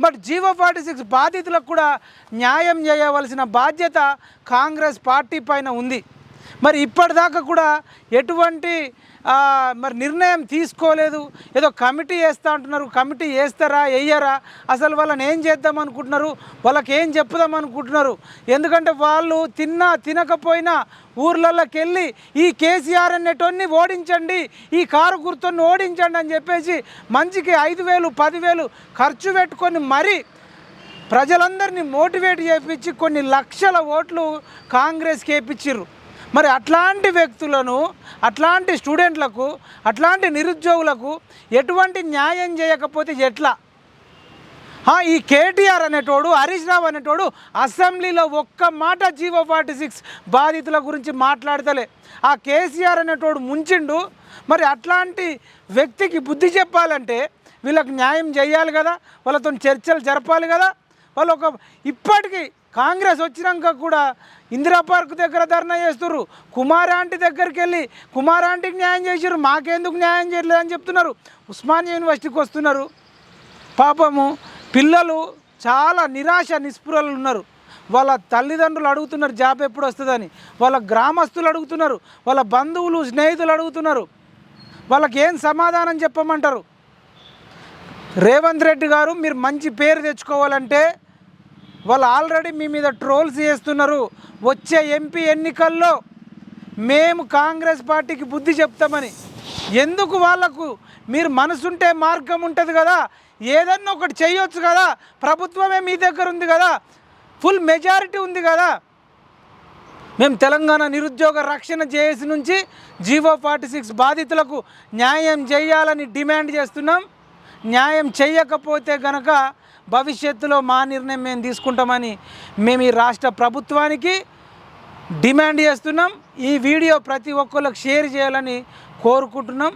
But GO 46 బాధితులకు కూడా న్యాయం చేయవలసిన బాధ్యత కాంగ్రెస్ పార్టీ పైన ఉంది. మరి ఇప్పటిదాకా కూడా ఎటువంటి మరి నిర్ణయం తీసుకోలేదు. ఏదో కమిటీ వేస్తా అంటున్నారు. కమిటీ వేస్తారా వేయరా, అసలు వాళ్ళని ఏం చేద్దాం అనుకుంటున్నారు, వాళ్ళకి ఏం చెప్పుదాం అనుకుంటున్నారు? ఎందుకంటే వాళ్ళు తినకపోయినా ఊర్లలోకి వెళ్ళి ఈ కేసీఆర్ అనేటోన్ని ఓడించండి, ఈ కారు గుర్తుని ఓడించండి అని చెప్పేసి మంచికి 5,000 10,000 ఖర్చు పెట్టుకొని మరీ ప్రజలందరినీ మోటివేట్ చేయించి కొన్ని లక్షల ఓట్లు కాంగ్రెస్కి వేయించారు. మరి అట్లాంటి వ్యక్తులను, అట్లాంటి స్టూడెంట్లకు, అట్లాంటి నిరుద్యోగులకు ఎటువంటి న్యాయం చేయకపోతే ఎట్లా? ఈ కేటీఆర్ అనేటోడు, హరీష్ రావు అనేటోడు అసెంబ్లీలో ఒక్క మాట జీవో 46 బాధితుల గురించి మాట్లాడతలే. ఆ కేసీఆర్ అనేటోడు ముంచిండు. మరి అట్లాంటి వ్యక్తికి బుద్ధి చెప్పాలంటే వీళ్ళకి న్యాయం చేయాలి కదా, వాళ్ళతో చర్చలు జరపాలి కదా. వాళ్ళు ఇప్పటికీ కాంగ్రెస్ వచ్చినాక కూడా ఇందిరా పార్క్ దగ్గర ధర్నా చేస్తున్నారు. కుమార్ ఆంటీ దగ్గరికి వెళ్ళి కుమార్ ఆంటీకి న్యాయం చేసారు, మాకెందుకు న్యాయం చేయలేదు అని చెప్తున్నారు. ఉస్మానియా యూనివర్సిటీకి వస్తున్నారు. పాపము పిల్లలు చాలా నిరాశ నిస్పృహలు ఉన్నారు. వాళ్ళ తల్లిదండ్రులు అడుగుతున్నారు జాబ్ ఎప్పుడు వస్తుందని, వాళ్ళ గ్రామస్తులు అడుగుతున్నారు, వాళ్ళ బంధువులు స్నేహితులు అడుగుతున్నారు. వాళ్ళకి ఏం సమాధానం చెప్పమంటారు? రేవంత్ రెడ్డి గారు, మీరు మంచి పేరు తెచ్చుకోవాలంటే వాళ్ళు ఆల్రెడీ మీ మీద ట్రోల్స్ చేస్తున్నారు. వచ్చే ఎంపీ ఎన్నికల్లో మేము కాంగ్రెస్ పార్టీకి బుద్ధి చెప్తామని. ఎందుకు వాళ్లకు? మీరు మనసుంటే మార్గం ఉంటుంది కదా, ఏదన్నా ఒకటి చేయొచ్చు కదా. ప్రభుత్వమే మీ దగ్గర ఉంది కదా, ఫుల్ మెజారిటీ ఉంది కదా. మేము తెలంగాణ నిరుద్యోగ రక్షణ జేఏసీ నుంచి జీవో 46 బాధితులకు న్యాయం చేయాలని డిమాండ్ చేస్తున్నాం. న్యాయం చేయకపోతే గనక భవిష్యత్తులో మా నిర్ణయం మేము తీసుకుంటామని మేము ఈ రాష్ట్ర ప్రభుత్వానికి డిమాండ్ చేస్తున్నాం. ఈ వీడియో ప్రతి ఒక్కరికి షేర్ చేయాలని కోరుకుంటున్నాం.